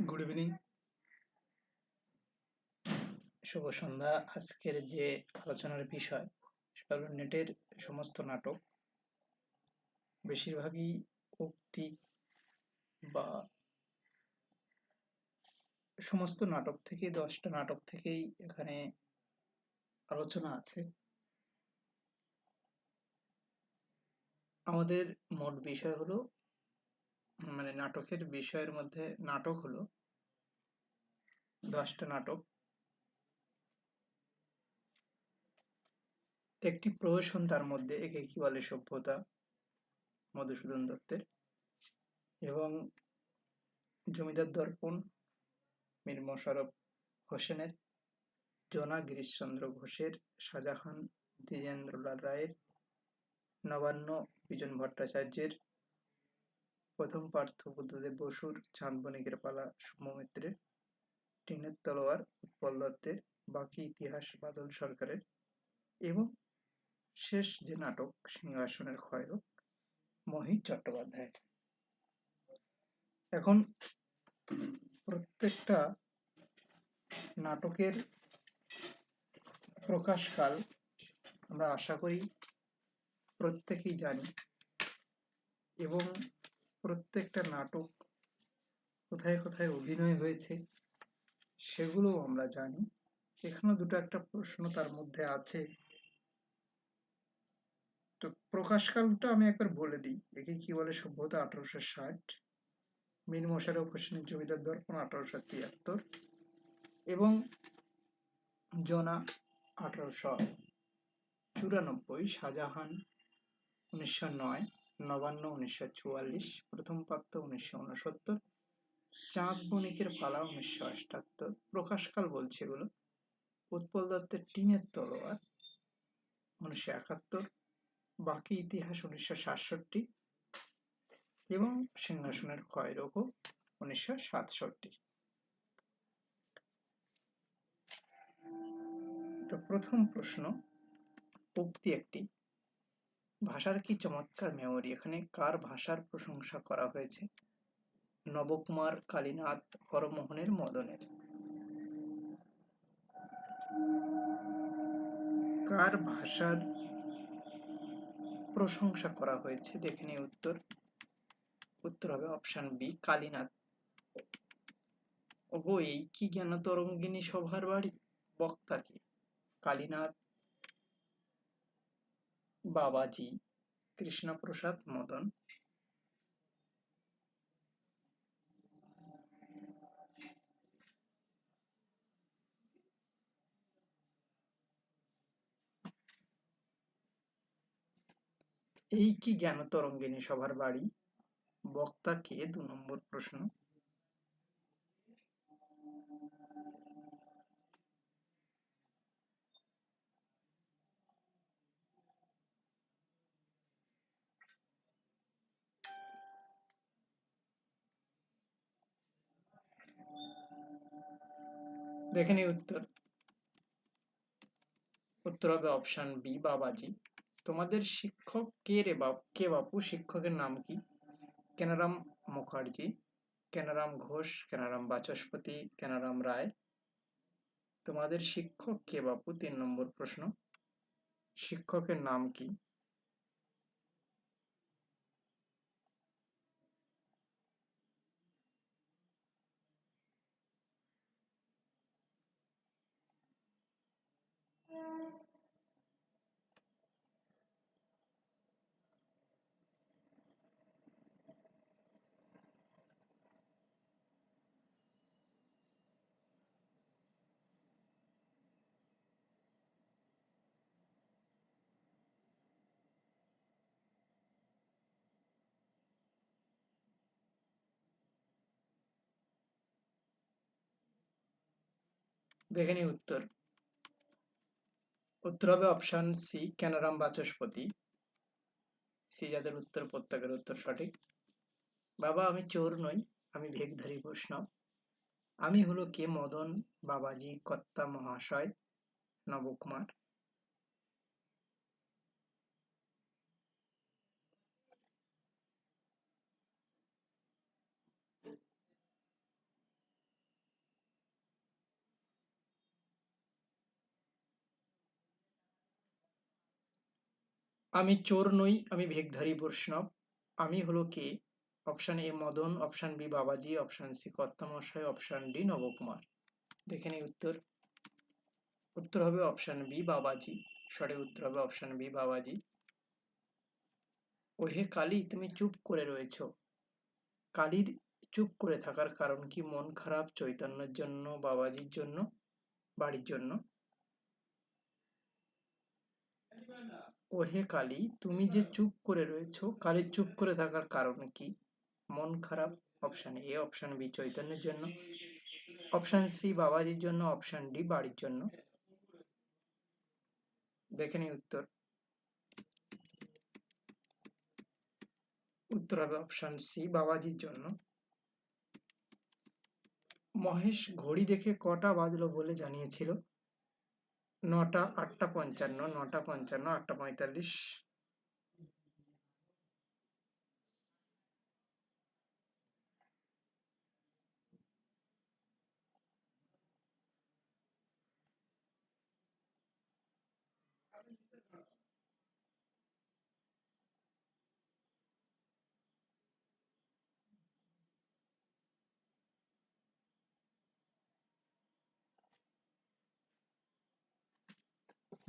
Good evening, শুভ সন্ধ্যা। আজকের যে আলোচনার বিষয় সেটা হলো নেটের সমস্ত নাটক। বেশিরভাগই উক্তি বা সমস্ত নাটক থেকে 10টা নাটক থেকেই এখানে আলোচনা আছে। আমাদের মোট বিষয় হলো নাটকের বিষয়ের মধ্যে নাটক হলো 10টা নাটক। একটি প্রহসন, তার মধ্যে একে কি বলে সভ্যতা, মধুসূদন দত্তের, এবং জমিদার দর্পণ মীর মোশাররফ হোসেনের, জোনা গিরিশচন্দ্র ঘোষের, শাহজাহান দ্বিজেন্দ্রলাল রায়ের, নবান্ন বিজন ভট্টাচার্যের, প্রথম পার্থ বুদ্ধদেব বসুর, চাঁদ বণিকের পালা সৌম্য মিত্রের, টিনের তলোয়ার উৎপল দত্তের, বাকি ইতিহাস বাদল সরকারের, এবং শেষ যে নাটক সিংহাসনের ক্ষয়রোগ মহিত চট্টোপাধ্যায়ের। এখন প্রত্যেকটা নাটকের প্রকাশকাল আমরা আশা করি প্রত্যেকেই জানি, এবং প্রত্যেকটা নাটক কোথায় কোথায় অভিনয় হয়েছে সেগুলোও আমরা জানি। এখানে দুটো একটা প্রশ্ন তার মধ্যে আছে, তো প্রকাশকালটা আমি একবার বলে দিই। একে কি বলে সভ্যতা 1860, মীর মোশাররফ হোসেনের জমিদার দর্পণ 1873, এবং জোনা 1894, শাহজাহান 1909, নবান্ন 1944, প্রথম পাত্র 1969, চাঁদ বণিকের পালা 1978। প্রকাশকাল বলছে এগুলো। উৎপল দত্তের টিনের তলোয়ার 1971, বাকি ইতিহাস 1967, এবং সিংহাসনের ক্ষয়রোগ 1967। তো প্রথম প্রশ্ন, উক্তি একটি, ভাষার কি চমৎকার মেমোরি। এখানে কার ভাষার প্রশংসা করা হয়েছে? নবকুমার, কালীনাথ, হরমোহনের, মদনের। কার ভাষার প্রশংসা করা হয়েছে দেখে নিই উত্তর। উত্তর হবে অপশন বি, কালীনাথ। ওগো এই কি জ্ঞান তরঙ্গিনী সভার বাড়ি, বক্তা কে? কালীনাথ, বাবাজি, কৃষ্ণপ্রসাদ, মদন। এই কি জ্ঞান তরঙ্গিনী সভার বাড়ি, বক্তা কে? 2 নম্বর প্রশ্ন। দেখে নিই উত্তর। উত্তর হবে অপশন বি, বাবাজি। তোমাদের শিক্ষক কে রে কে বাপু? শিক্ষকের নাম কি? কেনারাম মুখার্জি, কেনারাম ঘোষ, কেনারাম বাচস্পতি, কেনারাম রায়। তোমাদের শিক্ষক কে বাপু? 3 নম্বর প্রশ্ন। শিক্ষকের নাম কি? দেখে নিই উত্তর। উত্তর হবে option C, Kenaram Bachaspati. C যাদের উত্তর, প্রত্যেকের উত্তর সঠিক। বাবা আমি চোর নই, আমি ভেখধারী বৈষ্ণব। আমি হলো কে? মদন, বাবাজি, কর্তা মহাশয়, নবকুমার। আমি চোর নই, আমি ভেখধারী বৈষ্ণব। আমি হলো কে? Option a Madan, option B Babaji, option C কর্তামশাই, অপশন ডি নবকুমার। দেখে নিই উত্তর। উত্তর হবে অপশন বি বাবাজি। সঠিক উত্তর হবে অপশন বি বাবাজি। ওহে কালী, তুমি চুপ করে রয়েছো। কালীর চুপ করে থাকার কারণ কি? মন খারাপ, চৈতন্যের জন্য, বাবাজির জন্য, বাড়ির জন্য? ওহে কালী, তুমি যে চুপ করে রয়েছো, কালীর চুপ করে থাকার কারণ কি? মন খারাপ। অপশন এ, অপশন বি চৈতন্যের জন্য, অপশন সি বাবাজির জন্য, অপশন ডি বাড়ির জন্য। দেখে নিই উত্তর। উত্তর হবে অপশন সি বাবাজির জন্য। মহেশ ঘড়ি দেখে কটা বাজলো বলে জানিয়েছিল? ৯টা, ৮টা ৫৫, ৯টা ৫৫, ৮টা ৪৫।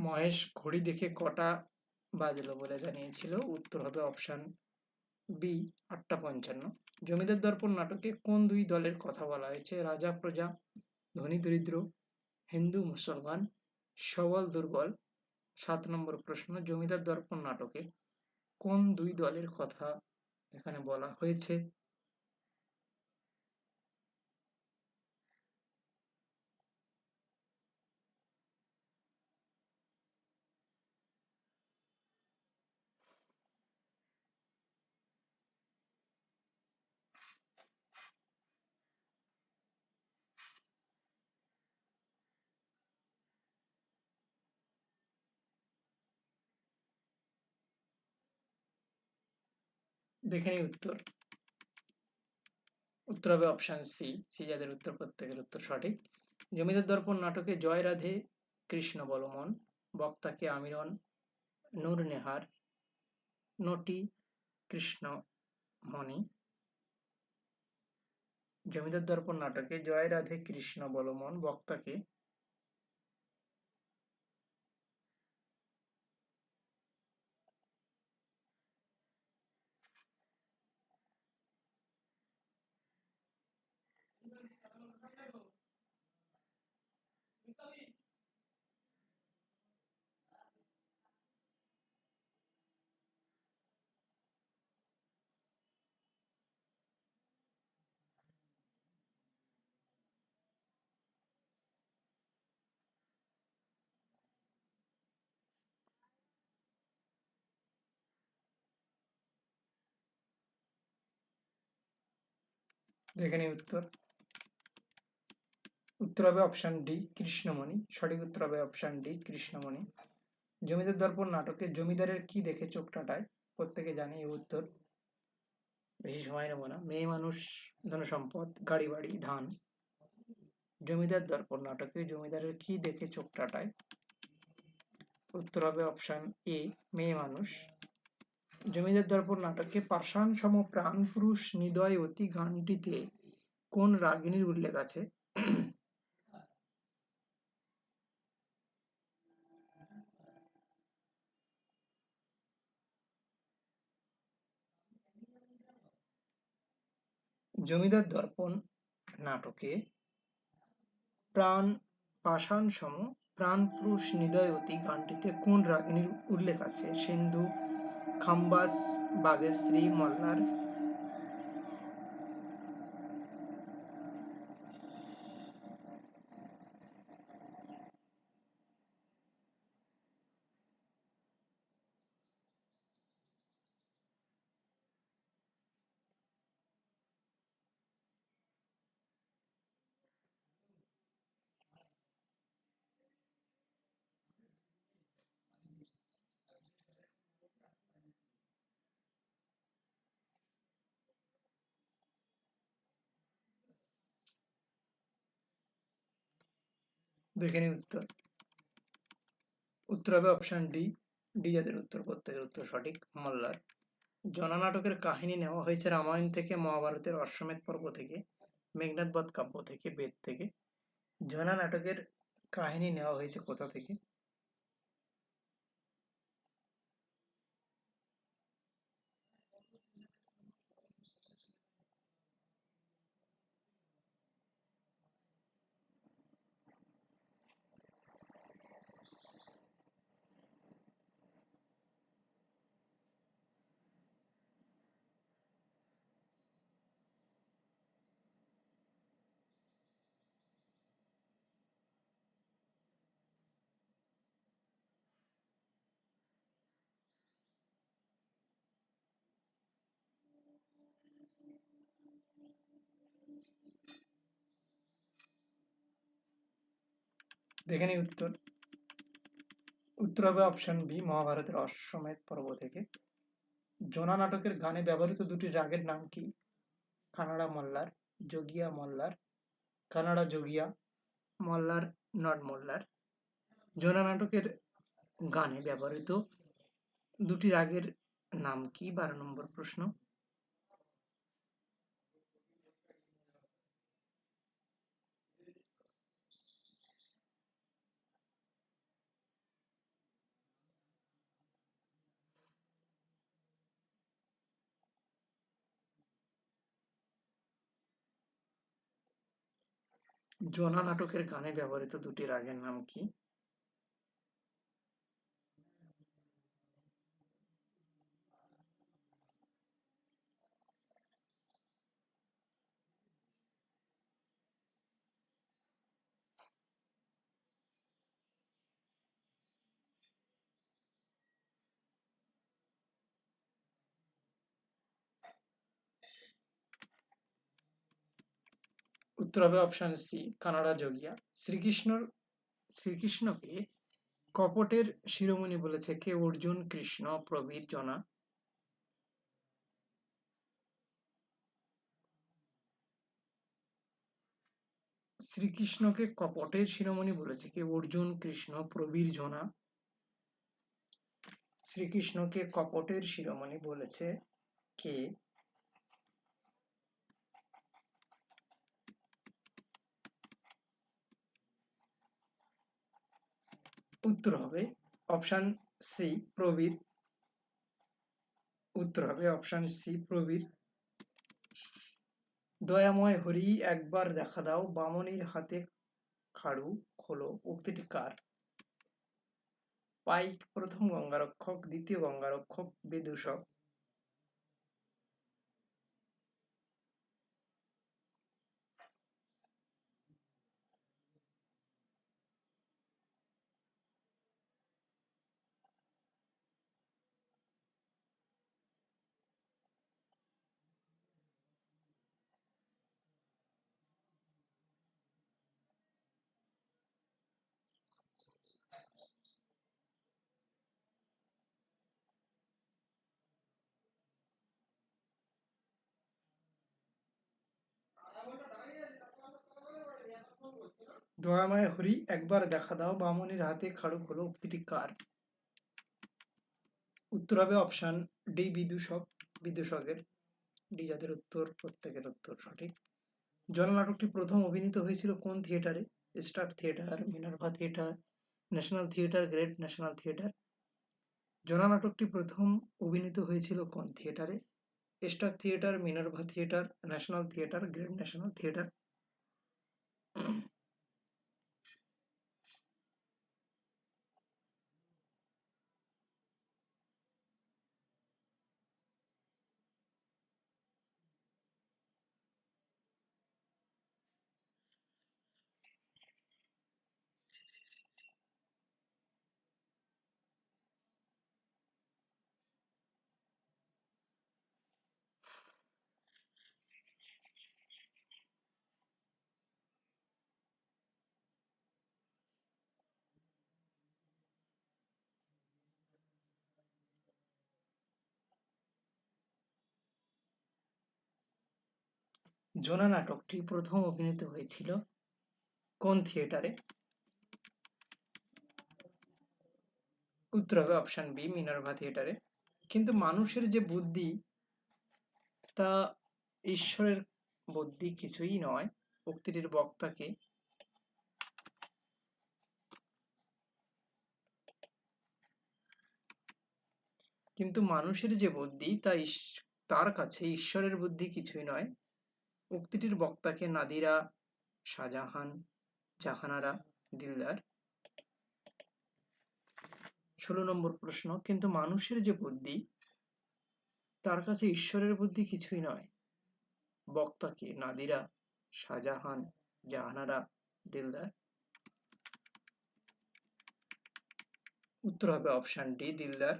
মহেশ ঘড়ি দেখে কটা বাজলো বলে জানিয়েছিল? উত্তর হবে অপশন বি ৮টা ৫৫। জমিদার দর্পণ নাটকে কোন দুই দলের কথা বলা হয়েছে? রাজা প্রজা, ধনী দরিদ্র, হিন্দু মুসলমান, সবল দুর্বল। ৭ নম্বর প্রশ্ন, জমিদার দর্পণ নাটকে কোন দুই দলের কথা এখানে বলা হয়েছে? দেখে নিই উত্তর। উত্তর হবে অপশন সি। সি যাদের উত্তর, প্রত্যেকের উত্তর সঠিক। জমিদার দর্পণ নাটকে জয় রাধে কৃষ্ণ বলমন, বক্তাকে আমিরন, নূর নেহার, নটি কৃষ্ণমণি। জমিদার দর্পণ নাটকে জয় রাধে কৃষ্ণ বলমন, বক্তাকে? দেখে নিই উত্তর। উত্তর হবে অপশন ডি কৃষ্ণমণি। সঠিক উত্তর হবে অপশন ডি কৃষ্ণমণি। জমিদার দর্পণ নাটকে জমিদারের কি দেখে চোখ টাটায়? প্রত্যেকে জানে এই উত্তর, বেশি সময় নেব না। মেয়ে মানুষ, ধনসম্পদ, গাড়ি বাড়ি, ধান। জমিদার দর্পণ নাটকে জমিদারের কি দেখে চোখ টাটায়? উত্তর হবে অপশন এ মেয়ে মানুষ। জমিদার দর্পণ নাটকে পাষাণ সম প্রাণ পুরুষ হৃদয় অতি গানটিতে কোন রাগিনীর উল্লেখ আছে? জমিদার দর্পণ নাটকে প্রাণ পাষাণ সম প্রাণ পুরুষ হৃদয়বতী গানটিতে কোন রাগিনীর উল্লেখ আছে? সিন্ধু, খাম্বাস, বাগেশ্রী, মল্লার। দেখে নিই উত্তর। উত্তর হবে অপশন ডি ডি জাতির উত্তর, প্রত্যেকের উত্তর সঠিক, মল্লার। জনা নাটকের কাহিনী নেওয়া হয়েছে রামায়ণ থেকে, মহাভারতের অশ্বমেধ পর্ব থেকে, মেঘনাদ বধ কাব্য থেকে, বেদ থেকে। জনা নাটকের কাহিনী নেওয়া হয়েছে কোথা থেকে? দেখে নিই উত্তর। উত্তর হবে অপশন বি, মহাভারতের অশ্বমেধ পর্ব থেকে। জোনা নাটকের গানে ব্যবহৃত দুটি রাগের নাম কি? কানাড়া মল্লার, যোগিয়া মল্লার। কানাড়া যোগিয়া, মল্লার নট মল্লার। জোনা নাটকের গানে ব্যবহৃত দুটি রাগের নাম কি? 12 নম্বর প্রশ্ন। জোনা নাটকের গানে ব্যবহৃত দুটি রাগের নাম কি? উত্তর হবে অপশন সি, কানাড়া যোগিয়া। শ্রীকৃষ্ণকে কপটের শিরোমণি বলেছে কে? অর্জুন, কৃষ্ণ, প্রবীর, জনা। শ্রীকৃষ্ণকে কপটের শিরোমণি বলেছে কে? অর্জুন, কৃষ্ণ, প্রবীর, জনা। শ্রীকৃষ্ণকে কপটের শিরোমণি বলেছে কে? উত্তর হবে অপশন সি, প্রবীর। উত্তর হবে অপশন সি, প্রবীর। দয়াময় হরি একবার দেখা দাও, বামনির হাতে খাড়ু খোলো উক্তিটি কার? পাইক প্রথম গঙ্গারক্ষক, দ্বিতীয় গঙ্গারক্ষক, বিদূষক। দয়াময় হরি একবার দেখা দাও, বামনির হাতে খাড়ু খোলো উক্তিটি কার? উত্তর হবে অপশন ডি, বিদূষক। বিদূষকের। ডি জাতির উত্তর, প্রত্যেকের উত্তর সঠিক। জননাটকটি প্রথম অভিনীত হয়েছিল কোন থিয়েটারে? Star Theatre, Minerva Theatre, National Theatre, Great National Theatre. জননাটকটি প্রথম অভিনীত হয়েছিল কোন থিয়েটারে? Star Theatre, Minerva Theatre, National Theatre, Great National Theatre. জোনা নাটকটি প্রথম অভিনীত হয়েছিল কোন থিয়েটারে? উত্তর হবে অপশন বি, মিনার্ভা থিয়েটারে। কিন্তু মানুষের যে বুদ্ধি, তা ঈশ্বরের বুদ্ধি কিছুই নয়। উক্তিটির বক্তাকে কিন্তু মানুষের যে বুদ্ধি, তার কাছে ঈশ্বরের বুদ্ধি কিছুই নয়। উক্তিটির বক্তাকে নাদিরা, শাহজাহান, জাহানারা, দিলদার। ১৬ নম্বর প্রশ্ন, কিন্তু মানুষের যে বুদ্ধি, তার কাছে ঈশ্বরের বুদ্ধি কিছুই নয়। বক্তাকে নাদিরা, শাহজাহান, জাহানারা, দিলদার। উত্তর হবে অপশন ডি, দিলদার।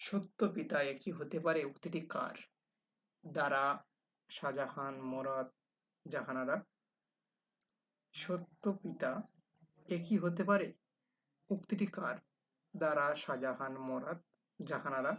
সত্য পিতা একই হতে পারে, উক্তিটি কার? দারা, শাহজাহান, মোরাদ, জাহানারা। সত্য পিতা একই হতে পারে, উক্তিটি কার? দারা, শাহজাহান, মোরাদ, জাহানারা।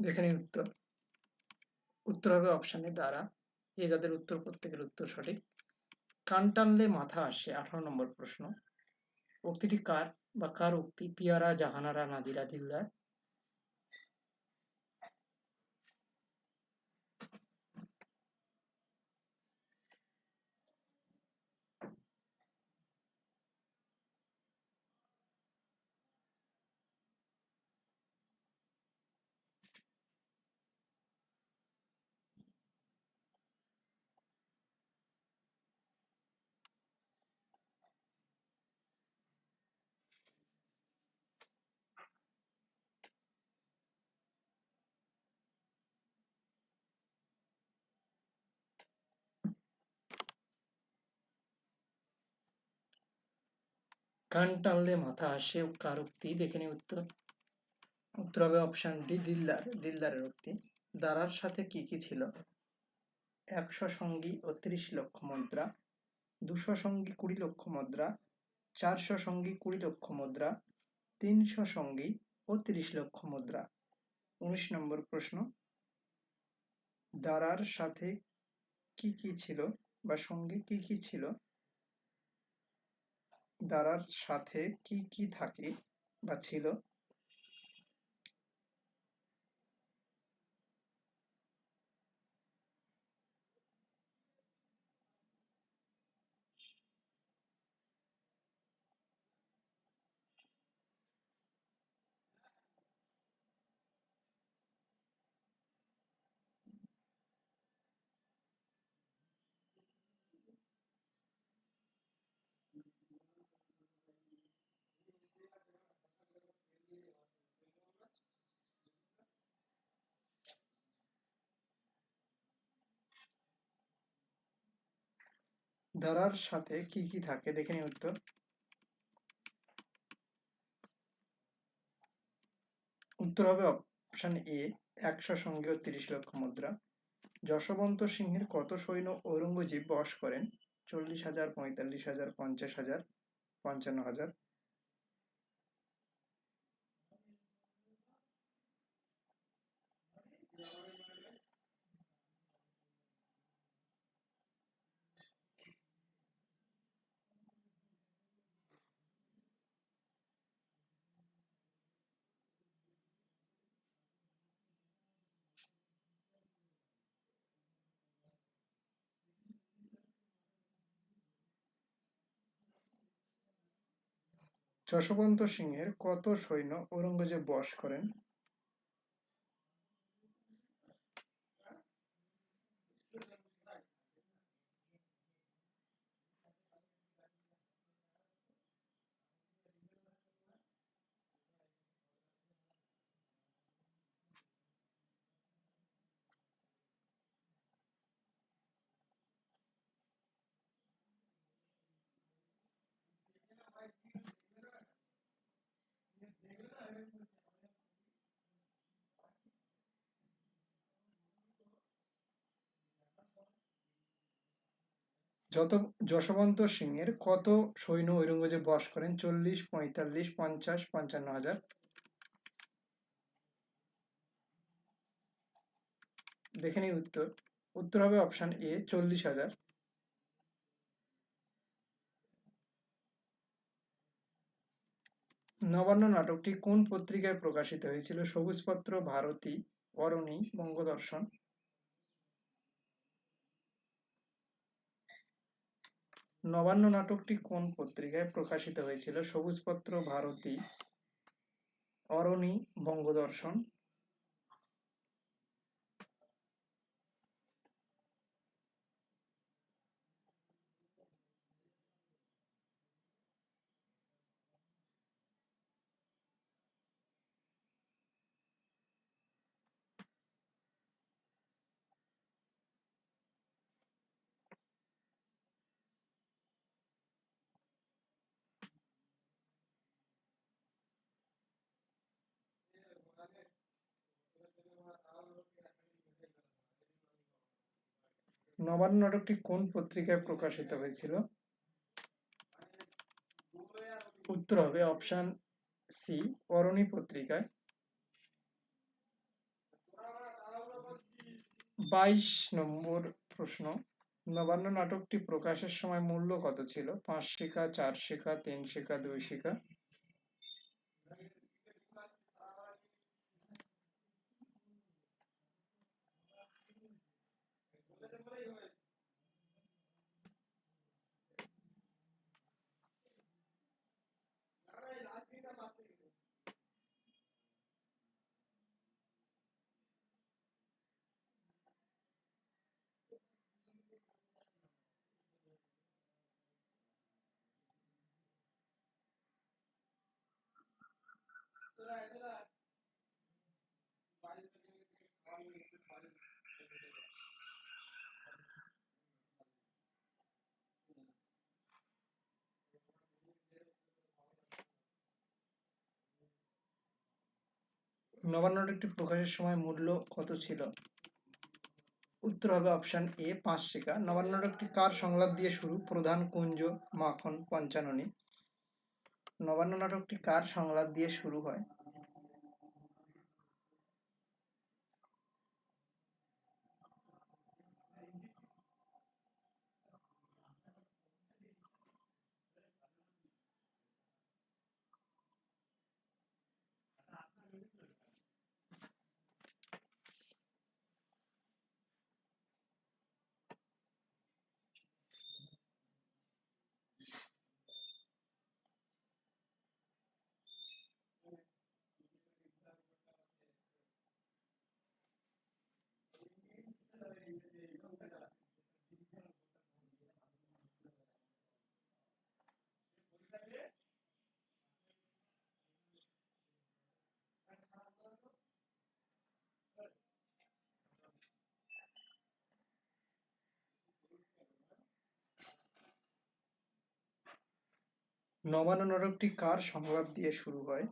দেখে নিন উত্তর। উত্তর হবে অপশনে দ্বারা। এ যাদের উত্তর, প্রত্যেকের উত্তর সঠিক। কান টানলে মাথা আসে, 18 নম্বর প্রশ্ন। উক্তিটি কার বা কার উক্তি? পিয়ারা, জাহানারা, নাদিরা, দিলদার। কান টানলে মাথা আসে, কার উক্তি? দেখে নিন উত্তর। উত্তর হবে অপশন ডি, দিলদার, দিলদারের উক্তি। দারার সাথে কি কি ছিল? 100 সঙ্গী ও 30 লক্ষ মুদ্রা, 200 সঙ্গী 20 লক্ষ মুদ্রা, 400 সঙ্গী 20 লক্ষ মুদ্রা, 300 সঙ্গী ও 30 লক্ষ মুদ্রা। 19 নম্বর প্রশ্ন, দারার সাথে কি কি ছিল বা সঙ্গে কি কি ছিল? দারার সাথে কি কি থাকে বা ছিল? দারার সাথে কি কি থাকে? দেখে নিন উত্তর। উত্তর হবে অপশন এ, 100 সঙ্গী ও 30 লক্ষ মুদ্রা। যশবন্ত সিংহের কত সৈন্য ঔরঙ্গজেব বশ করেন? 40,000, 45,000, 50,000, 55,000। যশবন্ত সিংহের কত সৈন্য ঔরঙ্গজেব বশ করেন? যশবন্ত সিংহের কত সৈন্য ঔরঙ্গজেব বশ করেন? 40, 45, 50, 55,000। দেখে নিই উত্তর। উত্তর হবে অপশন এ, 40,000। নবান্ন নাটকটি কোন পত্রিকায় প্রকাশিত হয়েছিল? সবুজপত্র, ভারতী, অরণি, বঙ্গদর্শন। নবান্ন নাটকটি কোন পত্রিকায় প্রকাশিত হয়েছিল? সবুজপত্র, ভারতী, অরণি, বঙ্গদর্শন। নবান্ন নাটকটি কোন পত্রিকায় প্রকাশিত হয়েছিল? উত্তর হবে অপশন সি, অরণি পত্রিকায়। 22 নম্বর প্রশ্ন। নবান্ন নাটকটি প্রকাশের সময় মূল্য কত ছিল? 5 শিখা, 4 শিখা, 3 শিখা, 2 শিখা। নবান্ন নাটকটি প্রকাশের সময় মূল্য কত ছিল? উত্তর হবে অপশন এ, 5 শিখা। নবান্ন নাটকটি কার সংলাপ দিয়ে শুরু? প্রধান, কুঞ্জ, মাখন, পঞ্চাননী। নবান্ন নাটকটি কার সংলাপ দিয়ে শুরু হয়? নবান্ন নাটকটি কার সংলাপ দিয়ে শুরু হয়?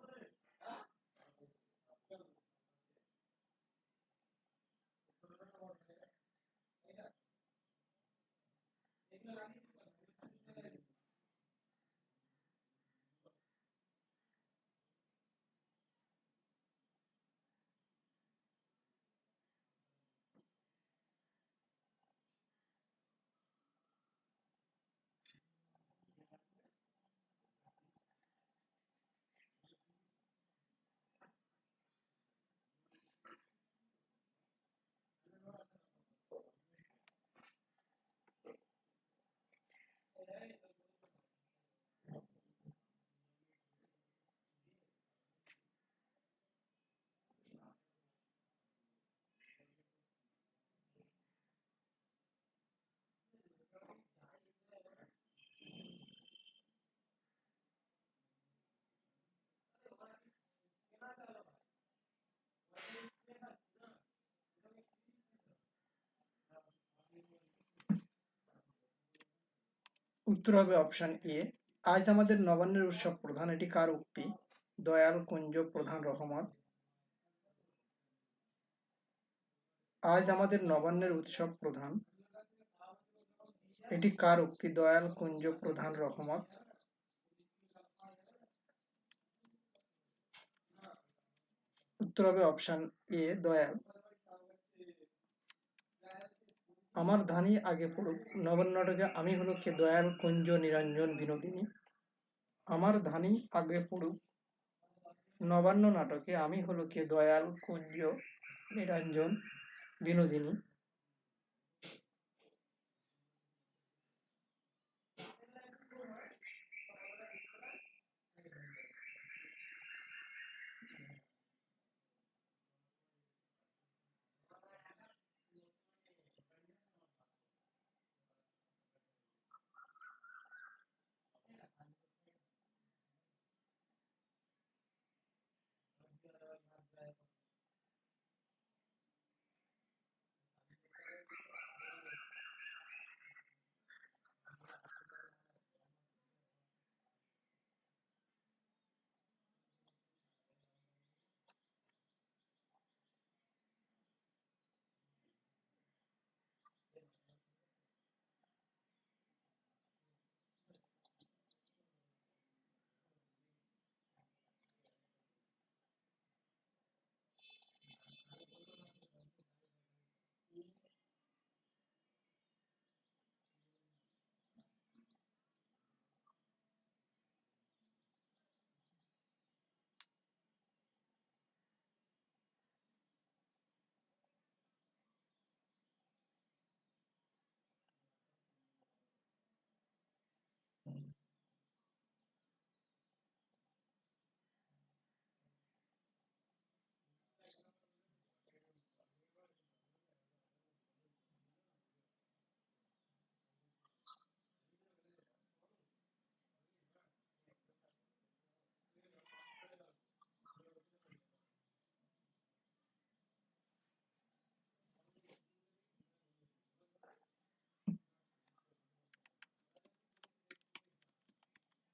উত্তর হবে অপশন এ। আজ আমাদের নবান্নের উৎসব প্রধান, এটি কার উক্তি? দয়াল, কুঞ্জ, প্রধান, রহমত। আজ আমাদের নবান্নের উৎসব প্রধান, এটি কার উক্তি? দয়াল, কুঞ্জ, প্রধান, রহমত। উত্তর হবে অপশন এ, দয়াল। আমার ধানি আগে পড়ুক নবান্ন নাটকে আমি হলো কে? দয়াল, কুঞ্জ, নিরঞ্জন, বিনোদিনী। আমার ধানি আগে পড়ুক নবান্ন নাটকে আমি হলো কে? দয়াল, কুঞ্জ, নিরঞ্জন, বিনোদিনী।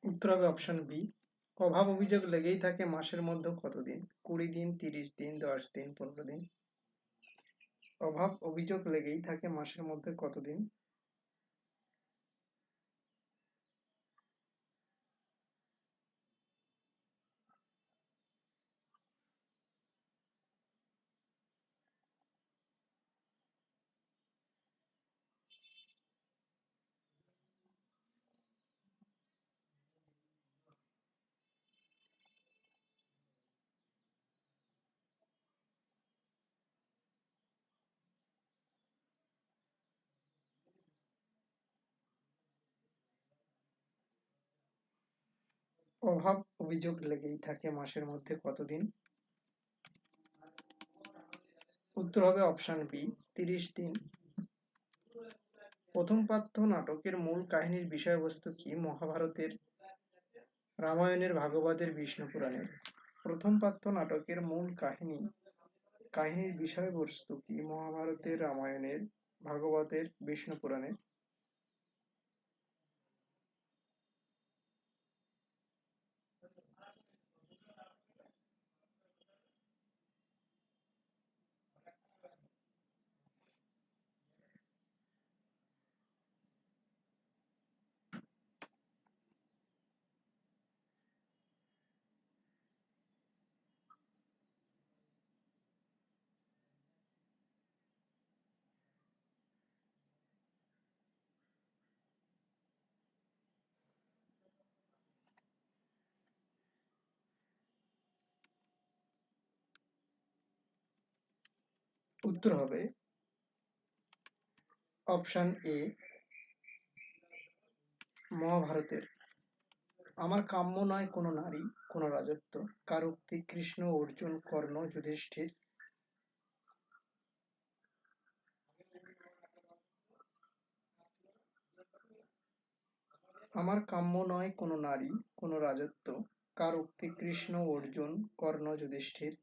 উত্তর হবে অপশন বি। অভাব অভিযোগ লেগেই থাকে মাসের মধ্যে কতদিন? 20 দিন, 30 দিন, 10 দিন, 15 দিন। অভাব অভিযোগ লেগেই থাকে মাসের মধ্যে কতদিন? অভাব অভিযোগ লেগেই থাকে মাসের মধ্যে কতদিন? উত্তর হবে অপশন বি, 30 দিন। প্রথম পাঠ্য নাটকের মূল কাহিনীর বিষয়বস্তু কি? মহাভারতের, রামায়ণের, ভাগবতের, বিষ্ণু পুরাণের। প্রথম পাঠ্য নাটকের মূল কাহিনীর বিষয়বস্তু কি? মহাভারতের, রামায়ণের, ভাগবতের, বিষ্ণু পুরাণের। উত্তর হবে অপশন এ, মহাভারতের। আমার কাম্য নয় কোনো নারী, কোনো রাজত্ব, কার উক্তি? কৃষ্ণ, অর্জুন, কর্ণ, যুধিষ্ঠির। আমার কাম্য নয় কোনো নারী, কোনো রাজত্ব, কার উক্তি? কৃষ্ণ, অর্জুন, কর্ণ, যুধিষ্ঠির।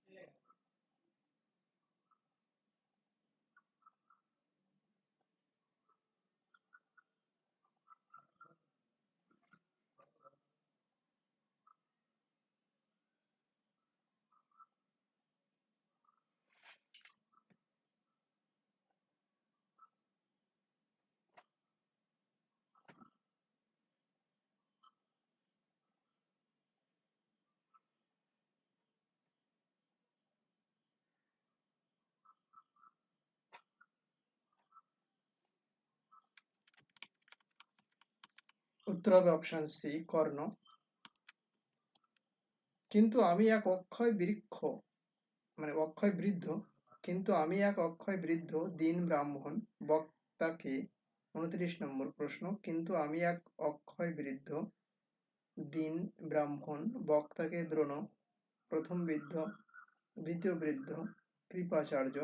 উত্তর হবে অপশন সি কর্ণ। কিন্তু আমি এক অক্ষয় বৃক্ষ, মানে অক্ষয় বৃদ্ধ, কিন্তু আমি এক অক্ষয় বৃদ্ধ দীন ব্রাহ্মণ বক্তাকে। 29 নম্বর প্রশ্ন, কিন্তু আমি এক অক্ষয় বৃদ্ধ দীন ব্রাহ্মণ বক্তাকে দ্রোণ, প্রথম বৃদ্ধ, দ্বিতীয় বৃদ্ধ কৃপাচার্য।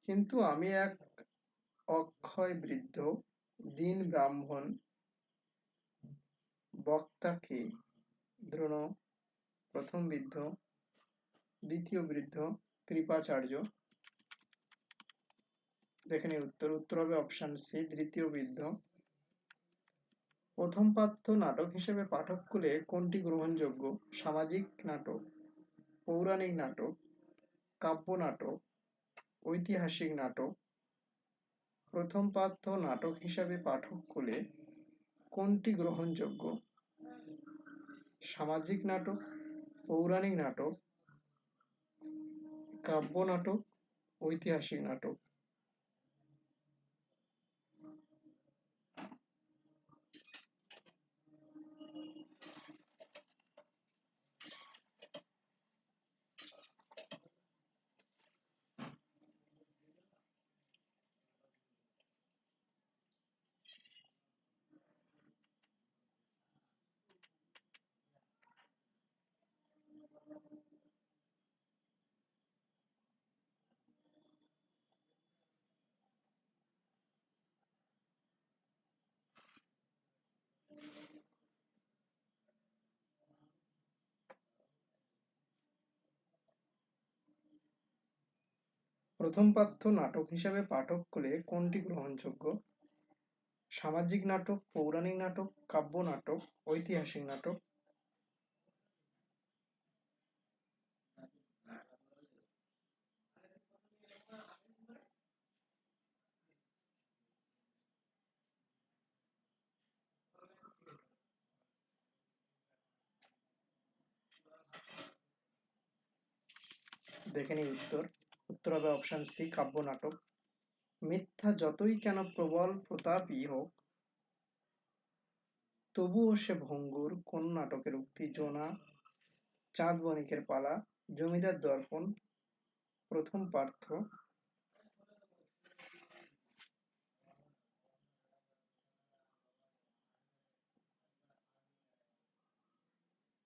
কিন্তু আমি এক অক্ষয় বৃদ্ধ দীন ব্রাহ্মণ বক্তাকে দ্রোণ, প্রথম বৃদ্ধ, দ্বিতীয় বৃদ্ধ কৃপাচার্য। দেখে নিই উত্তর। উত্তর হবে অপশন সি তৃতীয় বৃদ্ধ। প্রথম পাঠ্য নাটক হিসেবে পাঠককুলে কোনটি গ্রহণযোগ্য? সামাজিক নাটক, পৌরাণিক নাটক, কাব্য নাটক, ঐতিহাসিক নাটক। প্রথম পাঠ্য নাটক হিসাবে পাঠককুলে কোনটি গ্রহণযোগ্য? সামাজিক নাটক, পৌরাণিক নাটক, কাব্য নাটক, ঐতিহাসিক নাটক। প্রথম পাঠ্য নাটক হিসাবে পাঠককুলে কোনটি গ্রহণযোগ্য? সামাজিক নাটক, পৌরাণিক নাটক, কাব্য নাটক, ঐতিহাসিক নাটক। দেখে নিই উত্তর। উত্তর হবে অপশন সি কাব্য নাটক। মিথ্যা যতই কেন প্রবল প্রতাপী হোক, তবুও সে ভঙ্গুর কোন নাটকের উক্তি? জোনা, চাঁদ বণিকের পালা, জমিদার দর্পণ, প্রথম পার্থ।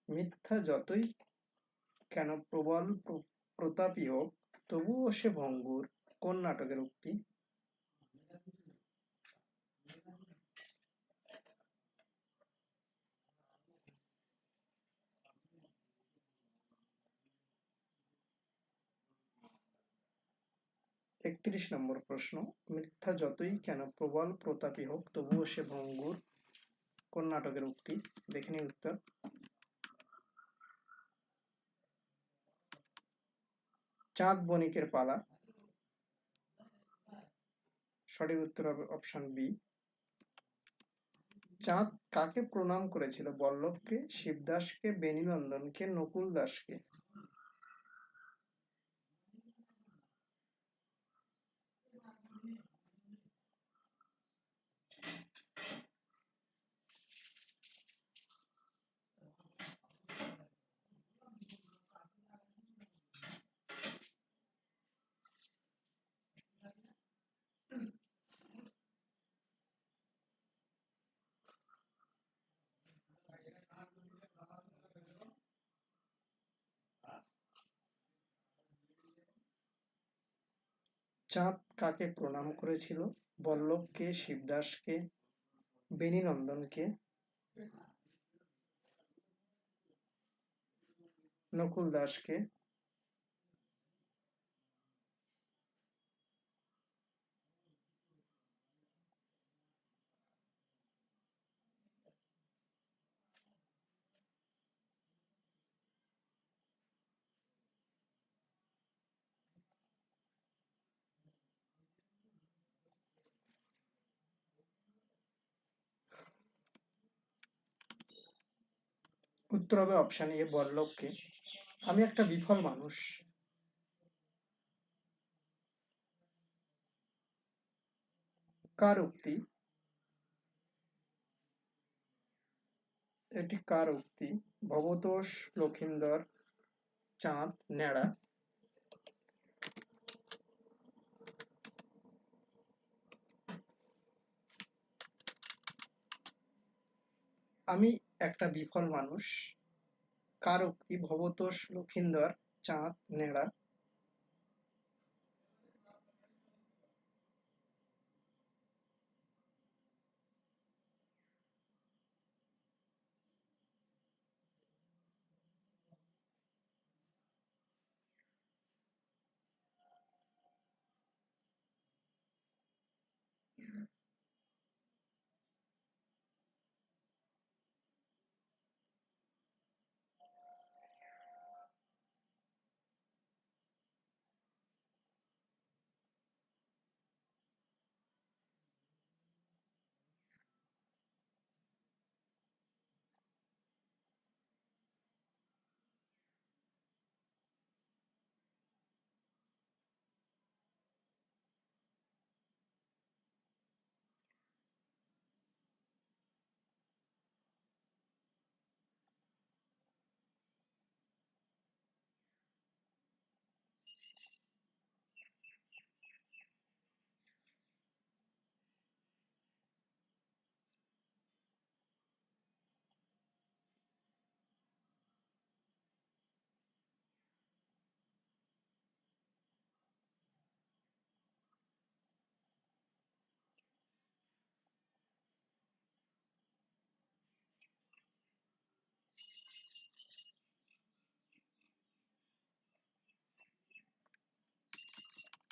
মিথ্যা যতই কেন প্রবল প্রতাপী হোক, তবুও সে ভঙ্গুর কোন নাটকের উক্তি? একত্রিশ নম্বর প্রশ্ন, মিথ্যা যতই কেন প্রবল প্রতাপী হোক, তবুও সে ভঙ্গুর কোন নাটকের উক্তি? দেখে নিই উত্তর। চাঁদ বণিকের পালা। সঠিক উত্তর হবে অপশন বি। চাঁদ কাকে প্রণাম করেছিল? বল্লভকে, শিবদাসকে, বেণীনন্দনকে, নকুল দাসকে। চাঁদ কাকে প্রণাম করেছিল? বল্লভকে, শিবদাসকে, বেণীনন্দনকে, নকুল দাসকে। উত্তর হবে অপশন এ বল্লভকে। আমি একটা বিফল মানুষ। কার উক্তি? এটি কার উক্তি? ভবতোষ, লক্ষিন্দর, চাঁদ, নেড়া। আমি একটা বিফল মানুষ, কার উক্তি? ভবতোষ, লক্ষিন্দর, চাঁদ, নেড়া।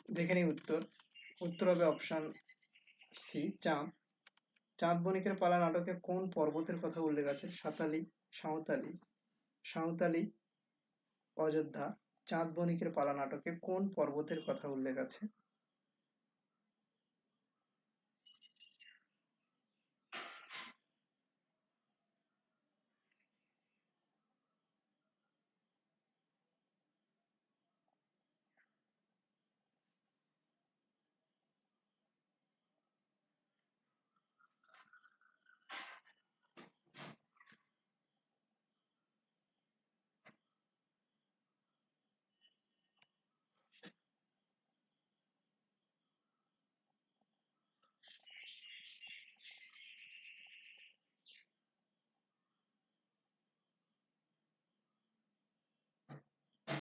দেখে নিই উত্তর। উত্তর হবে অপশন সি, চাঁদ। চাঁদ বণিকের পালা নাটকে কোন পর্বতের কথা উল্লেখ আছে? সাতালি, সাঁওতালি, সাঁওতালি, অযোধ্যা। চাঁদ বণিকের পালা নাটকে কোন পর্বতের কথা উল্লেখ আছে?